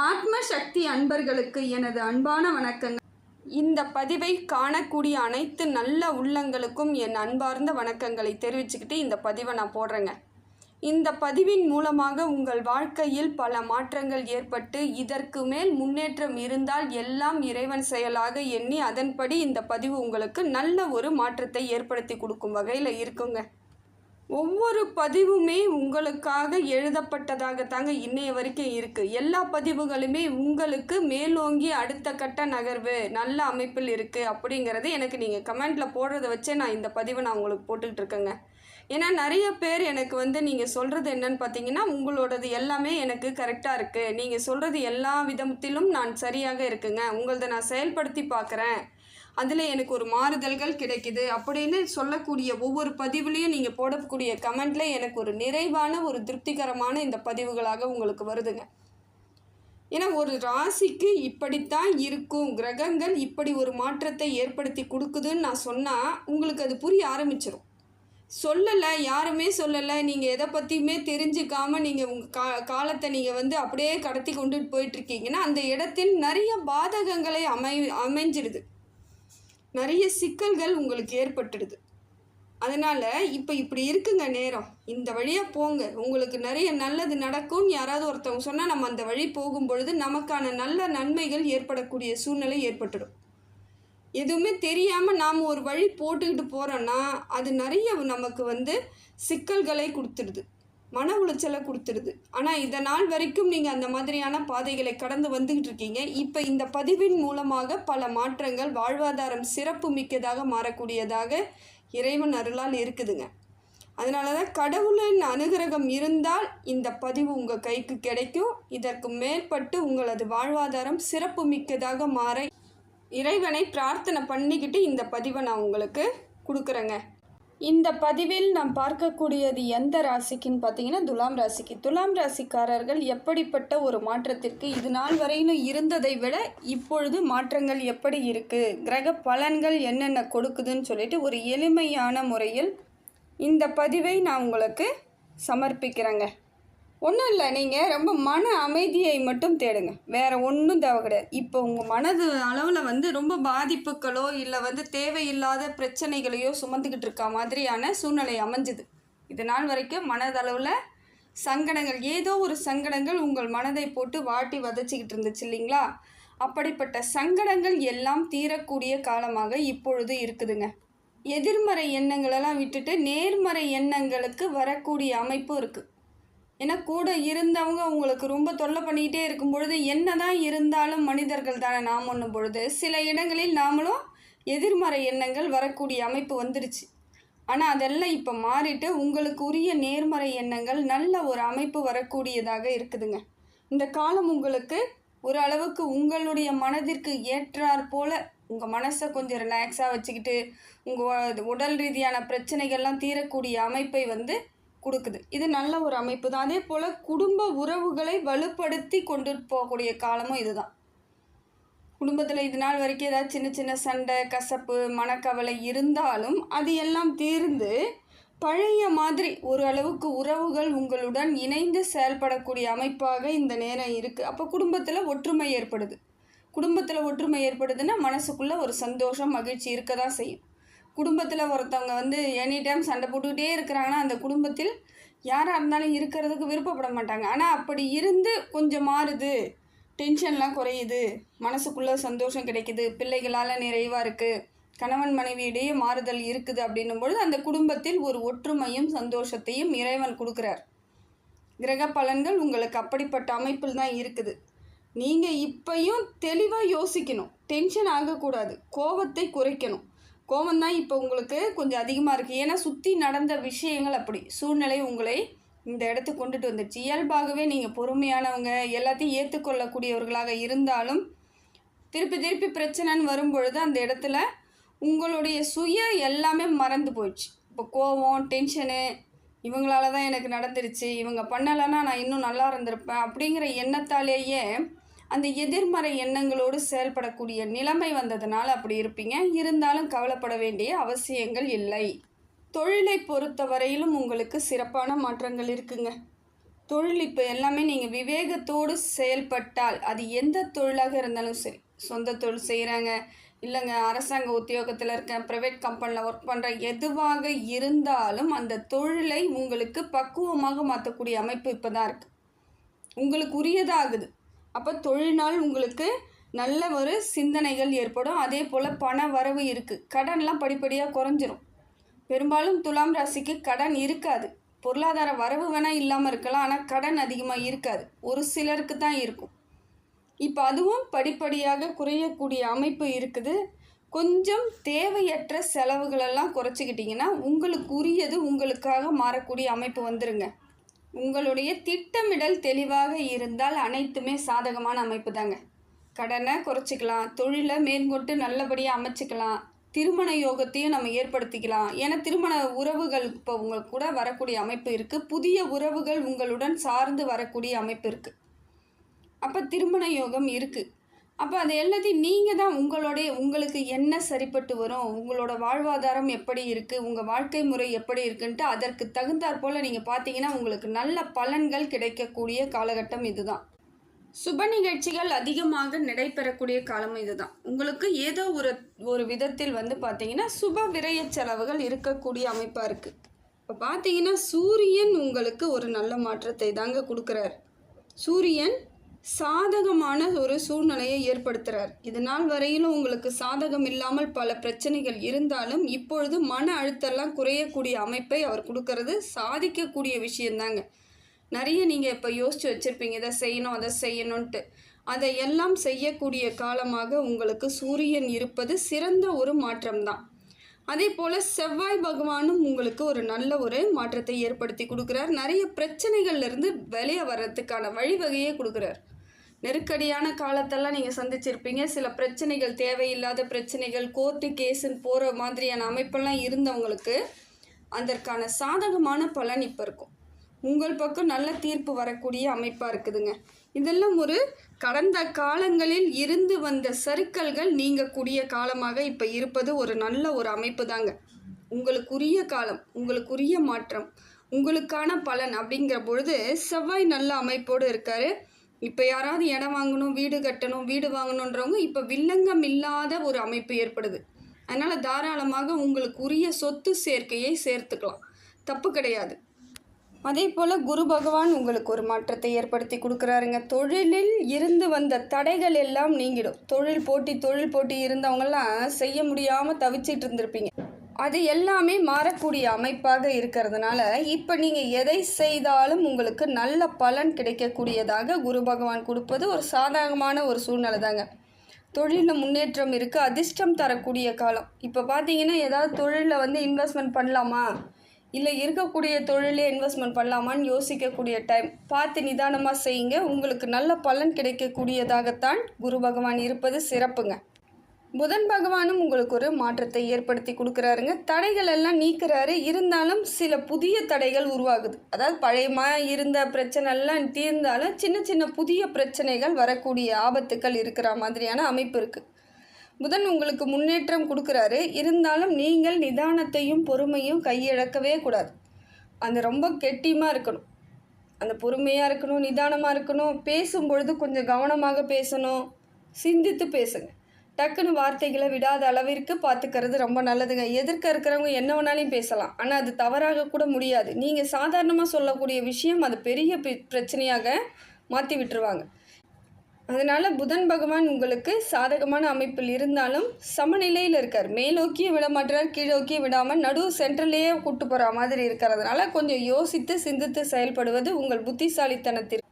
ஆத்ம சக்தி அன்பர்களுக்கு எனது அன்பான வணக்கங்கள். இந்த பதிவை காணக்கூடிய அனைத்து நல்ல உள்ளங்களுக்கும் என் அன்பார்ந்த வணக்கங்களை தெரிவிச்சுக்கிட்டு இந்த பதிவை நான் போடுறேங்க. இந்த பதிவின் மூலமாக உங்கள் வாழ்க்கையில் பல மாற்றங்கள் ஏற்பட்டு இதற்கு மேல் முன்னேற்றம் இருந்தால் எல்லாம் இறைவன் செயலாக எண்ணி அதன்படி இந்த பதிவு உங்களுக்கு நல்ல ஒரு மாற்றத்தை ஏற்படுத்தி கொடுக்கும் வகையில் இருக்குங்க. ஒவ்வொரு பதிவுமே உங்களுக்காக எழுதப்பட்டதாக தாங்க இன்னைய வரைக்கும் இருக்குது. எல்லா பதிவுகளுமே உங்களுக்கு மேலோங்கி அடுத்த கட்ட நகர்வு நல்ல அமைப்பில் இருக்குது அப்படிங்கிறது எனக்கு நீங்கள் கமெண்டில் போடுறத வச்சே நான் இந்த பதிவை நான் உங்களுக்கு போட்டுக்கிட்டு இருக்கேங்க. ஏன்னா நிறைய பேர் எனக்கு நீங்கள் சொல்கிறது என்னன்னு பார்த்தீங்கன்னா, உங்களோடது எல்லாமே எனக்கு கரெக்டாக இருக்குது, நீங்கள் சொல்கிறது எல்லா விதத்திலும் நான் சரியாக இருக்குங்க, உங்களதை நான் செயல்படுத்தி பார்க்குறேன், அதில் எனக்கு ஒரு மாறுதல்கள் கிடைக்குது அப்படின்னு சொல்லக்கூடிய ஒவ்வொரு பதிவுலேயும் நீங்கள் போடக்கூடிய கமெண்டில் எனக்கு ஒரு நிறைவான ஒரு திருப்திகரமான இந்த பதிவுகளாக உங்களுக்கு வருதுங்க. ஏன்னா ஒரு ராசிக்கு இப்படித்தான் இருக்கும், கிரகங்கள் இப்படி ஒரு மாற்றத்தை ஏற்படுத்தி கொடுக்குதுன்னு நான் சொன்னால் உங்களுக்கு அது புரிய ஆரம்பிச்சிடும். சொல்லலை, யாருமே சொல்லலை, நீங்கள் எதை பற்றியுமே தெரிஞ்சுக்காமல் நீங்கள் உங்கள் காலத்தை நீங்கள் அப்படியே கடத்தி கொண்டுட்டு போயிட்டுருக்கீங்கன்னா அந்த இடத்தில் நிறைய பாதகங்களை அமைஞ்சிடுது, நிறைய சிக்கல்கள் உங்களுக்கு ஏற்பட்டுடுது. அதனால் இப்போ இப்படி இருக்குங்க நேரம், இந்த வழியாக போங்க, உங்களுக்கு நிறைய நல்லது நடக்கும்னு யாராவது ஒருத்தவங்க சொன்னால் நம்ம அந்த வழி போகும் பொழுது நமக்கான நல்ல நன்மைகள் ஏற்படக்கூடிய சூழ்நிலை ஏற்பட்டுடும். எதுவுமே தெரியாமல் நாம் ஒரு வழி போட்டுக்கிட்டு போகிறோன்னா அது நிறைய நமக்கு சிக்கல்களை கொடுத்துடுது, மன உளைச்சலை கொடுத்துடுது. ஆனால் இந்த நாள் வரைக்கும் நீங்கள் அந்த மாதிரியான பாதைகளை கடந்து வந்துக்கிட்டு இருக்கீங்க. இப்போ இந்த பதிவின் மூலமாக பல மாற்றங்கள், வாழ்வாதாரம் சிறப்பு மிக்கதாக மாறக்கூடியதாக இறைவன் அருளால் இருக்குதுங்க. அதனால தான் கடவுளின் அனுகிரகம் இருந்தால் இந்த பதிவு உங்கள் கைக்கு கிடைக்கும். இதற்கு மேற்பட்டு உங்களது வாழ்வாதாரம் சிறப்பு மிக்கதாக மாற இறைவனை பிரார்த்தனை பண்ணிக்கிட்டு இந்த பதிவை நான் உங்களுக்கு கொடுக்குறேங்க. இந்த பதிவில் நாம் பார்க்கக்கூடியது எந்த ராசிக்குன்னு பார்த்தீங்கன்னா துலாம் ராசிக்கு. துலாம் ராசிக்காரர்கள் எப்படிப்பட்ட ஒரு மாற்றத்திற்கு இது நாள் வரையிலும் இருந்ததை விட இப்பொழுது மாற்றங்கள் எப்படி இருக்குது, கிரக பலன்கள் என்னென்ன கொடுக்குதுன்னு சொல்லிட்டு ஒரு எளிமையான முறையில் இந்த பதிவை நான் உங்களுக்கு சமர்ப்பிக்கிறேங்க. ஒன்றும் இல்லை, நீங்கள் ரொம்ப மன அமைதியை மட்டும் தேடுங்க, வேறு ஒன்றும் தேவை கிடையாது. இப்போ உங்கள் மனது அளவில் ரொம்ப பாதிப்புகளோ இல்லை தேவையில்லாத பிரச்சனைகளையோ சுமந்துக்கிட்டு இருக்க மாதிரியான சூழ்நிலை அமைஞ்சுது. இது நாள் வரைக்கும் மனதளவில் சங்கடங்கள், ஏதோ ஒரு சங்கடங்கள் உங்கள் மனதை போட்டு வாட்டி வதச்சிக்கிட்டு இருந்துச்சு இல்லைங்களா? அப்படிப்பட்ட சங்கடங்கள் எல்லாம் தீரக்கூடிய காலமாக இப்பொழுது இருக்குதுங்க. எதிர்மறை எண்ணங்களெல்லாம் விட்டுட்டு நேர்மறை எண்ணங்களுக்கு வரக்கூடிய அமைப்பு இருக்குது. ஏன்னா கூட இருந்தவங்க உங்களுக்கு ரொம்ப தொல்லை பண்ணிக்கிட்டே இருக்கும் பொழுது, என்ன தான் இருந்தாலும் மனிதர்கள் தானே நாம் ஒன்றும் பொழுது சில இடங்களில் நாமளும் எதிர்மறை எண்ணங்கள் வரக்கூடிய அமைப்பு வந்துடுச்சு. ஆனால் அதெல்லாம் இப்போ மாறிட்டு உங்களுக்கு உரிய நேர்மறை எண்ணங்கள் நல்ல ஒரு அமைப்பு வரக்கூடியதாக இருக்குதுங்க. இந்த காலம் உங்களுக்கு ஒரு அளவுக்கு உங்களுடைய மனதிற்கு ஏற்றாற் போல் உங்கள் மனசை கொஞ்சம் ரிலாக்ஸாக வச்சுக்கிட்டு உங்கள் உடல் ரீதியான பிரச்சனைகள்லாம் தீரக்கூடிய அமைப்பை கொடுக்குது. இது நல்ல ஒரு அமைப்பு தான். அதே போல் குடும்ப உறவுகளை வலுப்படுத்தி கொண்டு போகக்கூடிய காலமும் இதுதான். குடும்பத்தில் இது நாள் வரைக்கும் ஏதாவது சின்ன சின்ன சண்டை, கசப்பு, மனக்கவலை இருந்தாலும் அது எல்லாம் தீர்ந்து பழைய மாதிரி ஒரு அளவுக்கு உறவுகள் உங்களுடன் இணைந்து செயல்படக்கூடிய அமைப்பாக இந்த நேரம் இருக்குது. அப்போ குடும்பத்தில் ஒற்றுமை ஏற்படுது. குடும்பத்தில் ஒற்றுமை ஏற்படுதுன்னா மனசுக்குள்ளே ஒரு சந்தோஷம், மகிழ்ச்சி இருக்க தான் செய்யும். குடும்பத்தில் ஒருத்தவங்க எனி டைம் சண்டை போட்டுக்கிட்டே இருக்கிறாங்கன்னா அந்த குடும்பத்தில் யாராக இருந்தாலும் இருக்கிறதுக்கு விருப்பப்பட மாட்டாங்க. ஆனால் அப்படி இருந்து கொஞ்சம் மாறுது, டென்ஷன்லாம் குறையுது, மனசுக்குள்ளே சந்தோஷம் கிடைக்குது, பிள்ளைகளால் நிறைவாக இருக்குது, கணவன் மனைவியிடையே மாறுதல் இருக்குது அப்படின்னும் பொழுது அந்த குடும்பத்தில் ஒரு ஒற்றுமையும் சந்தோஷத்தையும் இறைவன் கொடுக்குறார். கிரக பலன்கள் உங்களுக்கு அப்படிப்பட்ட அமைப்பில் தான் இருக்குது. நீங்கள் இப்பையும் தெளிவாக யோசிக்கணும், டென்ஷன் ஆகக்கூடாது, கோபத்தை குறைக்கணும். கோபம்தான் இப்போ உங்களுக்கு கொஞ்சம் அதிகமாக இருக்குது. ஏன்னா சுற்றி நடந்த விஷயங்கள் அப்படி சூழ்நிலை உங்களை இந்த இடத்துக்கு கொண்டுட்டு வந்துடுச்சு. இயல்பாகவே நீங்கள் பொறுமையானவங்க, எல்லாத்தையும் ஏற்றுக்கொள்ளக்கூடியவர்களாக இருந்தாலும் திருப்பி திருப்பி பிரச்சனைன்னு வரும்பொழுது அந்த இடத்துல உங்களுடைய சுய எல்லாமே மறந்து போயிடுச்சு. இப்போ கோபம், டென்ஷனு, இவங்களால தான் எனக்கு நடந்துருச்சு, இவங்க பண்ணலைன்னா நான் இன்னும் நல்லா இருந்திருப்பேன் அப்படிங்கிற எண்ணத்தாலேயே அந்த எதிர்மறை எண்ணங்களோடு செயல்படக்கூடிய நிலைமை வந்ததுனால அப்படி இருப்பீங்க. இருந்தாலும் கவலைப்பட வேண்டிய அவசியங்கள் இல்லை. தொழிலை பொறுத்த வரையிலும் உங்களுக்கு சிறப்பான மாற்றங்கள் இருக்குங்க. தொழில் இப்போ எல்லாமே நீங்கள் விவேகத்தோடு செயல்பட்டால் அது எந்த தொழிலாக இருந்தாலும் சரி, சொந்த தொழில் செய்கிறாங்க, இல்லைங்க அரசாங்க உத்தியோகத்தில் இருக்கேன், ப்ரைவேட் கம்பெனியில் ஒர்க் பண்ணுறேன், எதுவாக இருந்தாலும் அந்த தொழிலை உங்களுக்கு பக்குவமாக மாற்றக்கூடிய அமைப்பு இப்போ தான் இருக்குது. உங்களுக்கு உரியதாகுது. அப்போ தொழில்னால் உங்களுக்கு நல்ல ஒரு சிந்தனைகள் ஏற்படும். அதே போல் பண வரவு இருக்குது. கடன்லாம் படிப்படியாக குறைஞ்சிரும். பெரும்பாலும் துலாம் ராசிக்கு கடன் இருக்காது. பொருளாதார வரவு வேணால் இல்லாமல் இருக்கலாம், ஆனால் கடன் அதிகமாக இருக்காது. ஒரு சிலருக்கு தான் இருக்கும். இப்போ அதுவும் படிப்படியாக குறையக்கூடிய அமைப்பு இருக்குது. கொஞ்சம் தேவையற்ற செலவுகளெல்லாம் குறைச்சிக்கிட்டிங்கன்னா உங்களுக்கு உரியது உங்களுக்காக மாறக்கூடிய அமைப்பு வந்துருங்க. உங்களுடைய திட்டமிடல் தெளிவாக இருந்தால் அனைத்துமே சாதகமான அமைப்பு தாங்க. கடனை குறைச்சிக்கலாம், தொழிலை மேற்கொண்டு நல்லபடியாக அமைச்சிக்கலாம், திருமண யோகத்தையும் நம்ம ஏற்படுத்திக்கலாம். ஏன்னா திருமண உறவுகள் இப்போ உங்களுக்கு கூட வரக்கூடிய அமைப்பு இருக்குது. புதிய உறவுகள் உங்களுடன் சார்ந்து வரக்கூடிய அமைப்பு இருக்குது. அப்போ திருமண யோகம் இருக்குது. அப்போ அது எல்லாத்தையும் நீங்கள் தான் உங்களுக்கு என்ன சரிப்பட்டு வரும், உங்களோட வாழ்வாதாரம் எப்படி இருக்குது, உங்கள் வாழ்க்கை முறை எப்படி இருக்குன்ட்டு அதற்கு தகுந்தாற் போல் நீங்கள் பார்த்தீங்கன்னா உங்களுக்கு நல்ல பலன்கள் கிடைக்கக்கூடிய காலகட்டம் இதுதான். சுப நிகழ்ச்சிகள் அதிகமாக நடைபெறக்கூடிய காலம் இதுதான். உங்களுக்கு ஏதோ ஒரு விதத்தில் பார்த்தீங்கன்னா சுப விரய செலவுகள் இருக்கக்கூடிய அமைப்பாக இருக்குது. இப்போ பார்த்தீங்கன்னா சூரியன் உங்களுக்கு ஒரு நல்ல மாற்றத்தை தாங்க கொடுக்குறார். சூரியன் சாதகமான ஒரு சூழ்நிலையை ஏற்படுத்துகிறார். இது நாள் வரையிலும் உங்களுக்கு சாதகம் இல்லாமல் பல பிரச்சனைகள் இருந்தாலும் இப்பொழுது மன அழுத்தம்லாம் குறையக்கூடிய அமைப்பை அவர் கொடுக்கறது சாதிக்கக்கூடிய விஷயந்தாங்க. நிறைய நீங்கள் இப்போ யோசித்து வச்சுருப்பீங்க, இதை செய்யணும் அதை செய்யணுன்ட்டு. அதை எல்லாம் செய்யக்கூடிய காலமாக உங்களுக்கு சூரியன் இருப்பது சிறந்த ஒரு மாற்றம்தான். அதே போல் செவ்வாய் பகவானும் உங்களுக்கு ஒரு நல்ல ஒரு மாற்றத்தை ஏற்படுத்தி கொடுக்குறார். நிறைய பிரச்சனைகள்லேருந்து வெளியே வர்றதுக்கான வழிவகையே கொடுக்குறார். நெருக்கடியான காலத்தெல்லாம் நீங்கள் சந்திச்சிருப்பீங்க. சில பிரச்சனைகள், தேவையில்லாத பிரச்சனைகள், கோர்ட்டு கேஸுன்னு போகிற மாதிரியான அமைப்பெல்லாம் இருந்தவங்களுக்கு அதற்கான சாதகமான பலன் இப்போ இருக்கும். உங்கள் பக்கம் நல்ல தீர்ப்பு வரக்கூடிய அமைப்பாக இருக்குதுங்க. இதெல்லாம் ஒரு கடந்த காலங்களில் இருந்து வந்த சறுக்கல்கள் நீங்கக்கூடிய காலமாக இப்போ இருப்பது ஒரு நல்ல ஒரு அமைப்பு தாங்க. உங்களுக்குரிய காலம், உங்களுக்குரிய மாற்றம், உங்களுக்கான பலன் அப்படிங்கிற பொழுது செவ்வாய் நல்ல அமைப்போடு இருக்கார். இப்போ யாராவது இடம் வாங்கணும், வீடு கட்டணும், வீடு வாங்கணுன்றவங்க இப்போ வில்லங்கம் இல்லாத ஒரு அமைப்பு ஏற்படுது. அதனால் தாராளமாக உங்களுக்கு உரிய சொத்து சேர்க்கையை சேர்த்துக்கலாம், தப்பு கிடையாது. அதே போல் குரு பகவான் உங்களுக்கு ஒரு மாற்றத்தை ஏற்படுத்தி கொடுக்குறாருங்க. தொழிலில் இருந்து வந்த தடைகள் எல்லாம் நீங்கிடும். தொழில் போட்டி இருந்தவங்கெல்லாம் செய்ய முடியாமல் தவிச்சிட்டு இருந்திருப்பீங்க. அது எல்லாமே மாறக்கூடிய அமைப்பாக இருக்கிறதுனால இப்போ நீங்கள் எதை செய்தாலும் உங்களுக்கு நல்ல பலன் கிடைக்கக்கூடியதாக குரு பகவான் கொடுப்பது ஒரு சாதகமான ஒரு சூழ்நிலை தாங்க. தொழிலில் முன்னேற்றம் இருக்குது, அதிர்ஷ்டம் தரக்கூடிய காலம். இப்போ பார்த்தீங்கன்னா ஏதாவது தொழிலில் இன்வெஸ்ட்மெண்ட் பண்ணலாமா, இல்லை இருக்கக்கூடிய தொழிலே இன்வெஸ்ட்மெண்ட் பண்ணலாமான்னு யோசிக்கக்கூடிய டைம். பார்த்து நிதானமாக செய்யுங்க. உங்களுக்கு நல்ல பலன் கிடைக்கக்கூடியதாகத்தான் குரு பகவான் இருப்பது சிறப்புங்க. புதன் பகவானும் உங்களுக்கு ஒரு மாற்றத்தை ஏற்படுத்தி கொடுக்குறாருங்க. தடைகள் எல்லாம் நீக்கிறாரு. இருந்தாலும் சில புதிய தடைகள் உருவாகுது. அதாவது பழையமாக இருந்த பிரச்சனை எல்லாம் தீர்ந்தாலும் சின்ன சின்ன புதிய பிரச்சனைகள் வரக்கூடிய ஆபத்துக்கள் இருக்கிற மாதிரியான அமைப்பு இருக்குது. புதன் உங்களுக்கு முன்னேற்றம் கொடுக்குறாரு. இருந்தாலும் நீங்கள் நிதானத்தையும் பொறுமையும் கையிழக்கவே கூடாது. அந்த ரொம்ப கெட்டியமாக இருக்கணும், அந்த பொறுமையாக இருக்கணும், நிதானமாக இருக்கணும். பேசும்பொழுது கொஞ்சம் கவனமாக பேசணும், சிந்தித்து பேசுங்க. டக்குன்னு வார்த்தைகளை விடாத அளவிற்கு பார்த்துக்கிறது ரொம்ப நல்லதுங்க. எதிர்க்க இருக்கிறவங்க என்ன வேணாலும் பேசலாம், ஆனால் அது தவறாக கூட முடியாது. நீங்கள் சாதாரணமாக சொல்லக்கூடிய விஷயம் அது பெரிய பிரச்சனையாக மாற்றி விட்டுருவாங்க. அதனால் புதன் பகவான் உங்களுக்கு சாதகமான அமைப்பில் இருந்தாலும் சமநிலையில் இருக்கார். மேலோக்கியும் விட மாட்டார், கீழோக்கியும் விடாமல் நடுவு சென்ட்ரலையே கூட்டு போகிற மாதிரி இருக்கிறதுனால கொஞ்சம் யோசித்து சிந்தித்து செயல்படுவது உங்கள் புத்திசாலித்தனத்திற்கு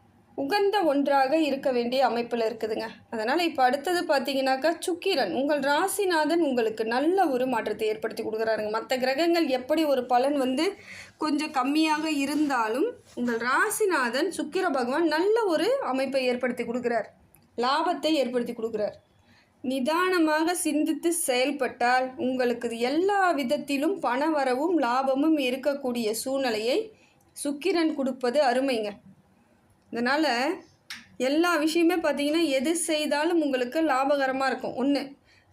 உகந்த ஒன்றாக இருக்க வேண்டிய அமைப்பில் இருக்குதுங்க. அதனால் இப்போ அடுத்தது பார்த்தீங்கன்னாக்கா சுக்கிரன் உங்கள் ராசிநாதன் உங்களுக்கு நல்ல ஒரு மாற்றத்தை ஏற்படுத்தி கொடுக்குறாருங்க. மற்ற கிரகங்கள் எப்படி ஒரு பலன் கொஞ்சம் கம்மியாக இருந்தாலும் உங்கள் ராசிநாதன் சுக்கிர பகவான் நல்ல ஒரு அமைப்பை ஏற்படுத்தி கொடுக்குறார், லாபத்தை ஏற்படுத்தி கொடுக்குறார். நிதானமாக சிந்தித்து செயல்பட்டால் உங்களுக்கு எல்லா விதத்திலும் பண வரவும் லாபமும் இருக்கக்கூடிய சூழ்நிலையை சுக்கிரன் கொடுப்பது அருமைங்க. இதனால் எல்லா விஷயமே பார்த்திங்கன்னா எது செய்தாலும் உங்களுக்கு லாபகரமாக இருக்கும். ஒன்று.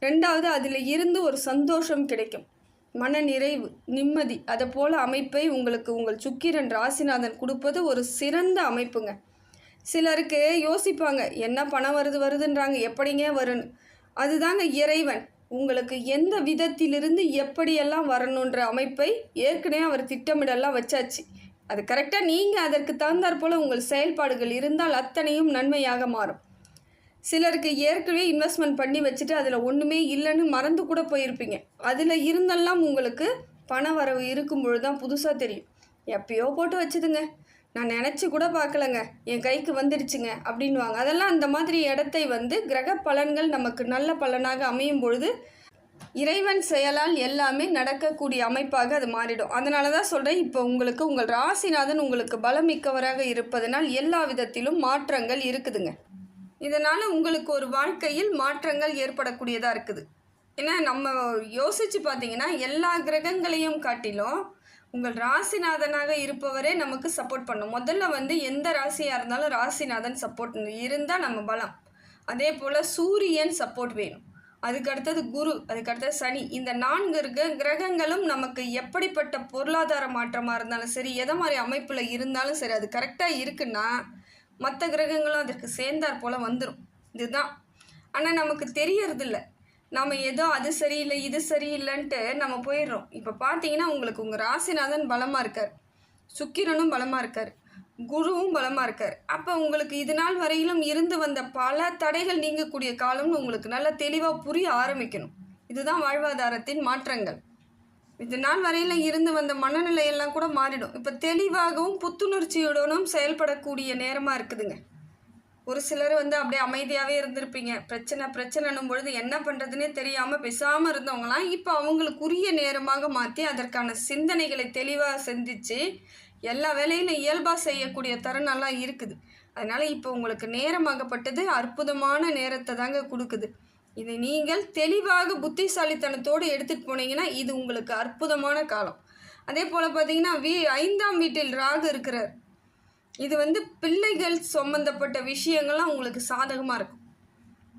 ரெண்டாவது, அதில் இருந்து ஒரு சந்தோஷம் கிடைக்கும். மன நிறைவு, நிம்மதி, அதை போல் அமைப்பை உங்களுக்கு உங்கள் சுக்கிரன் ராசிநாதன் கொடுப்பது ஒரு சிறந்த அமைப்புங்க. சிலருக்கு யோசிப்பாங்க, என்ன பணம் வருதுன்றாங்க, எப்படிங்க வரும்னு. அதுதாங்க இறைவன் உங்களுக்கு எந்த விதத்திலிருந்து எப்படியெல்லாம் வரணுன்ற அமைப்பை ஏற்கனவே அவர் திட்டமிடலாம் வச்சாச்சு. அது கரெக்டாக நீங்கள் அதற்கு தகுந்தாற் போல் உங்கள் செயல்பாடுகள் இருந்தால் அத்தனையும் நன்மையாக மாறும். சிலருக்கு ஏற்கனவே இன்வெஸ்ட்மெண்ட் பண்ணி வச்சுட்டு அதில் ஒன்றுமே இல்லைன்னு மறந்து கூட போயிருப்பீங்க. அதில் இருந்தெல்லாம் உங்களுக்கு பண வரவு இருக்கும் பொழுது தான் புதுசாக தெரியும். எப்பயோ போட்டு வச்சுதுங்க, நான் நினச்சி கூட பார்க்கலங்க, என் கைக்கு வந்துடுச்சுங்க அப்படின்வாங்க. அதெல்லாம் அந்த மாதிரி இடத்தை கிரக பலன்கள் நமக்கு நல்ல பலனாக அமையும் பொழுது இறைவன் செயலால் எல்லாமே நடக்கக்கூடிய அமைப்பாக அது மாறிடும். அதனால தான் சொல்கிறேன், இப்போ உங்களுக்கு உங்கள் ராசிநாதன் உங்களுக்கு பலமிக்கவராக இருப்பதனால் எல்லா விதத்திலும் மாற்றங்கள் இருக்குதுங்க. இதனால் உங்களுக்கு ஒரு வாழ்க்கையில் மாற்றங்கள் ஏற்படக்கூடியதாக இருக்குது. ஏன்னா நம்ம யோசித்து பார்த்தீங்கன்னா எல்லா கிரகங்களையும் காட்டிலும் உங்கள் ராசிநாதனாக இருப்பவரே நமக்கு சப்போர்ட் பண்ணும். முதல்ல எந்த ராசியாக இருந்தாலும் ராசிநாதன் சப்போர்ட் இருந்தால் நம்ம பலம். அதே போல் சூரியன் சப்போர்ட் வேணும், அதுக்கடுத்தது குரு, அதுக்கடுத்தது சனி. இந்த 4 கிரகங்களும் நமக்கு எப்படிப்பட்ட பொருளாதார மாற்றமாக இருந்தாலும் சரி, எதை மாதிரி அமைப்பில் இருந்தாலும் சரி, அது கரெக்டாக இருக்குன்னா மற்ற கிரகங்களும் அதற்கு சேர்ந்தார் போல் வந்துடும். இதுதான். ஆனால் நமக்கு தெரியறதில்ல. நம்ம ஏதோ அது சரியில்லை இது சரியில்லைன்ட்டு நம்ம போயிடுறோம். இப்போ பார்த்தீங்கன்னா உங்களுக்கு உங்கள் ராசிநாதன் பலமாக இருக்கார், சுக்கிரனும் பலமாக இருக்கார், குருவும் பலமாக இருக்கார். அப்போ உங்களுக்கு இது நாள் வரையிலும் இருந்து வந்த பல தடைகள் நீங்கக்கூடிய காலம்னு உங்களுக்கு நல்லா தெளிவாக புரிய ஆரம்பிக்கணும். இதுதான் வாழ்வாதாரத்தின் மாற்றங்கள். இது நாள் வரையில் இருந்து வந்த மனநிலையெல்லாம் கூட மாறிடும். இப்போ தெளிவாகவும் புத்துணர்ச்சியுடனும் செயல்படக்கூடிய நேரமாக இருக்குதுங்க. ஒரு சிலர் அப்படியே அமைதியாகவே இருந்திருப்பீங்க. பிரச்சனைன்னும் பொழுது என்ன பண்ணுறதுனே தெரியாமல் பேசாமல் இருந்தவங்களாம் இப்போ அவங்களுக்குரிய நேரமாக மாற்றி அதற்கான சிந்தனைகளை தெளிவாக சிந்தித்து எல்லா வேலையிலும் இயல்பாக செய்யக்கூடிய தருணம்லாம் இருக்குது. அதனால் இப்போ உங்களுக்கு நேரமாகப்பட்டது அற்புதமான நேரத்தை தாங்க கொடுக்குது. இதை நீங்கள் தெளிவாக புத்திசாலித்தனத்தோடு எடுத்துகிட்டு போனீங்கன்னா இது உங்களுக்கு அற்புதமான காலம். அதே போல் பார்த்தீங்கன்னா 5ஆம் வீட்டில் ராகு இருக்கிறார். இது பிள்ளைகள் சம்பந்தப்பட்ட விஷயங்கள்லாம் உங்களுக்கு சாதகமாக இருக்கும்.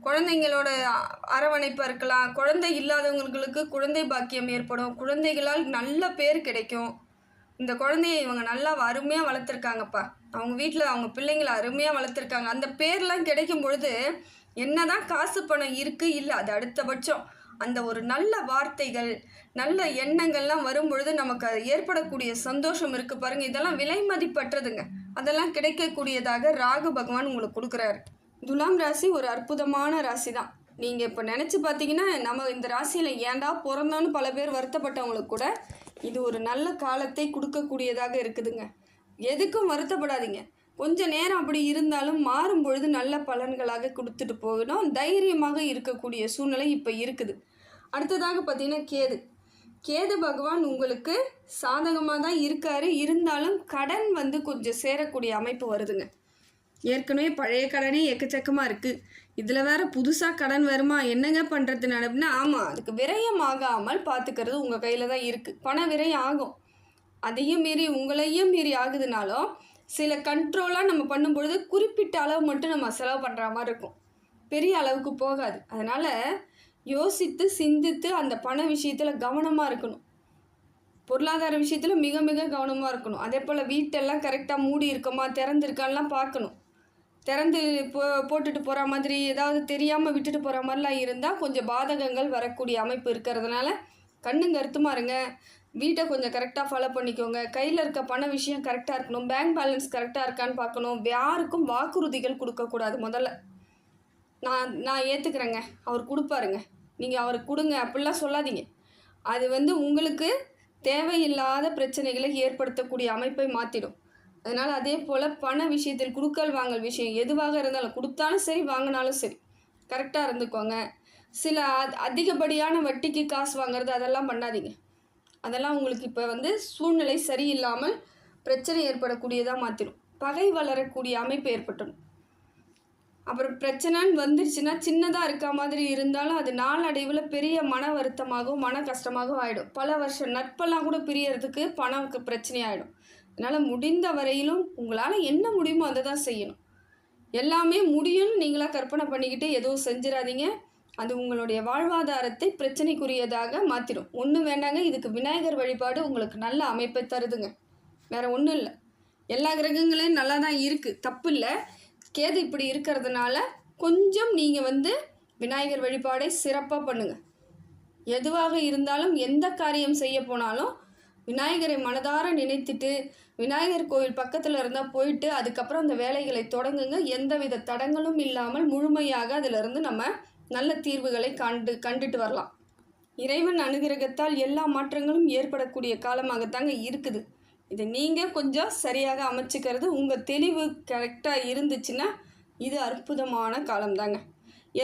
குழந்தைங்களோட அரவணைப்பாக இருக்கலாம். குழந்தை இல்லாதவங்களுக்கு குழந்தை பாக்கியம் ஏற்படும். குழந்தைகளால் நல்ல பேர் கிடைக்கும். இந்த குழந்தைய இவங்க நல்லா அருமையாக வளர்த்துருக்காங்கப்பா, அவங்க வீட்டில் அவங்க பிள்ளைங்களை அருமையாக வளர்த்துருக்காங்க, அந்த பேர்லாம் கிடைக்கும் பொழுது என்னதான் காசு பணம் இருக்குது இல்லை, அது அடுத்தபட்சம் அந்த ஒரு நல்ல வார்த்தைகள் நல்ல எண்ணங்கள்லாம் வரும் பொழுது நமக்கு அது ஏற்படக்கூடிய சந்தோஷம் இருக்குது பாருங்கள். இதெல்லாம் விலை மதிப்பற்றதுங்க. அதெல்லாம் கிடைக்கக்கூடியதாக ராகு பகவான் உங்களுக்கு கொடுக்குறாரு. துலாம் ராசி ஒரு அற்புதமான ராசி தான். நீங்கள் இப்போ நினச்சி பார்த்தீங்கன்னா நம்ம இந்த ராசியில் ஏன்டா பிறந்தோன்னு பல பேர் வருத்தப்பட்டவங்களுக்கு கூட இது ஒரு நல்ல காலத்தை கொடுக்கக்கூடியதாக இருக்குதுங்க. எதுக்கும் வருத்தப்படாதீங்க. கொஞ்சம் நேரம் அப்படி இருந்தாலும் மாறும் பொழுது நல்ல பலன்களாக கொடுத்துட்டு போகணும். தைரியமாக இருக்கக்கூடிய சூழ்நிலை இப்போ இருக்குது. அடுத்ததாக பார்த்தீங்கன்னா கேது பகவான் உங்களுக்கு சாதகமாக தான் இருக்கார். இருந்தாலும் கடன் கொஞ்சம் சேரக்கூடிய அமைப்பு வருதுங்க. ஏற்கனவே பழைய கடனே எக்கச்சக்கமாக இருக்குது, இதில் வேறு புதுசாக கடன் வருமா, என்னங்க பண்ணுறது நடப்புனா? ஆமாம், அதுக்கு விரயமாகாமல் பார்த்துக்கிறது உங்கள் கையில் தான் இருக்குது. பண விரயம் ஆகும், அதையும் மீறி உங்களையும் மீறி ஆகுதுனாலும் சில கண்ட்ரோலாக நம்ம பண்ணும்பொழுது குறிப்பிட்ட அளவு மட்டும் நம்ம செலவு பண்ணுற மாதிரி இருக்கும், பெரிய அளவுக்கு போகாது. அதனால் யோசித்து சிந்தித்து அந்த பண விஷயத்தில் கவனமாக இருக்கணும். பொருளாதார விஷயத்தில் மிக மிக கவனமாக இருக்கணும். அதே போல் வீட்டெல்லாம் கரெக்டாக மூடி இருக்கோமா திறந்துருக்கான்லாம் பார்க்கணும். திறந்து போட்டுட்டு போகிற மாதிரி ஏதாவது தெரியாமல் விட்டுட்டு போகிற மாதிரிலாம் இருந்தால் கொஞ்சம் பாதகங்கள் வரக்கூடிய அமைப்பு இருக்கிறதுனால கண்ணும் கருத்துமாக இருங்க. வீட்டை கொஞ்சம் கரெக்டாக ஃபாலோ பண்ணிக்கோங்க. கையில் இருக்க பண விஷயம் கரெக்டாக இருக்கணும். பேங்க் பேலன்ஸ் கரெக்டாக இருக்கான்னு பார்க்கணும். யாருக்கும் வாக்குறுதிகள் கொடுக்கக்கூடாது. முதல்ல நான் ஏற்றுக்கிறேங்க, அவர் கொடுப்பாருங்க, நீங்கள் அவருக்கு கொடுங்க அப்படிலாம் சொல்லாதீங்க. அது உங்களுக்கு தேவையில்லாத பிரச்சனைகளை ஏற்படுத்தக்கூடிய அமைப்பை மாற்றிடும். அதனால் அதே போல் பண விஷயத்தில் கொடுக்கல் வாங்கல் விஷயம் எதுவாக இருந்தாலும், கொடுத்தாலும் சரி வாங்கினாலும் சரி, கரெக்டாக இருந்துக்கோங்க. சில அதிகப்படியான வட்டிக்கு காசு வாங்குறது அதெல்லாம் பண்ணாதீங்க. அதெல்லாம் உங்களுக்கு இப்போ சூழ்நிலை சரியில்லாமல் பிரச்சனை ஏற்படக்கூடியதாக மாற்றிடும். பகை வளரக்கூடிய அமைப்பு ஏற்பட்டுடும். அப்புறம் பிரச்சனைன்னு வந்துருச்சுன்னா சின்னதாக இருக்க மாதிரி இருந்தாலும் அது நாளடைவில் பெரிய மன வருத்தமாகவும் மன கஷ்டமாகவும் ஆகிடும். பல வருஷம் நட்பெல்லாம் கூட பிரியறதுக்கு பணம் பிரச்சனையாகிடும். அதனால் முடிந்த வரையிலும் உங்களால் என்ன முடியுமோ அதை தான் செய்யணும். எல்லாமே முடியும்னு நீங்களாக கற்பனை பண்ணிக்கிட்டு எதுவும் செஞ்சிடாதீங்க. அது உங்களுடைய வாழ்வாதாரத்தை பிரச்சனைக்குரியதாக மாற்றிடும். ஒன்றும் வேண்டாங்க, இதுக்கு விநாயகர் வழிபாடு உங்களுக்கு நல்ல அமைப்பை தருதுங்க. வேறு ஒன்றும் இல்லை. எல்லா கிரகங்களையும் நல்லா தான் இருக்குது, தப்பு இல்லை. கேது இப்படி இருக்கிறதுனால கொஞ்சம் நீங்கள் விநாயகர் வழிபாடை சிறப்பாக பண்ணுங்கள். எதுவாக இருந்தாலும் எந்த காரியம் செய்ய போனாலும் விநாயகரை மனதார நினைத்துட்டு விநாயகர் கோவில் பக்கத்தில் இருந்தால் போயிட்டு அதுக்கப்புறம் அந்த வேலைகளை தொடங்குங்க. எந்தவித தடங்களும் இல்லாமல் முழுமையாக அதிலிருந்து நம்ம நல்ல தீர்வுகளை கண்டுட்டு வரலாம். இறைவன் அனுகிரகத்தால் எல்லா மாற்றங்களும் ஏற்படக்கூடிய காலமாகத்தாங்க இருக்குது. இதை நீங்கள் கொஞ்சம் சரியாக அமைச்சிக்கிறது, உங்கள் தெளிவு கரெக்டாக இருந்துச்சுன்னா இது அற்புதமான காலம்தாங்க.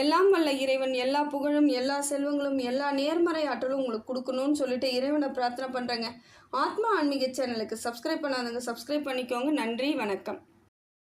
எல்லாம் வல்ல இறைவன் எல்லா புகழும் எல்லா செல்வங்களும் எல்லா நேர்மறை ஆற்றலும் உங்களுக்கு கொடுக்கணும்னு சொல்லிட்டு இறைவனை பிரார்த்தனை பண்ணுறேங்க. ஆத்மா ஆன்மீக சேனலுக்கு சப்ஸ்கிரைப் பண்ணாதவங்க சப்ஸ்கிரைப் பண்ணிக்கோங்க. நன்றி, வணக்கம்.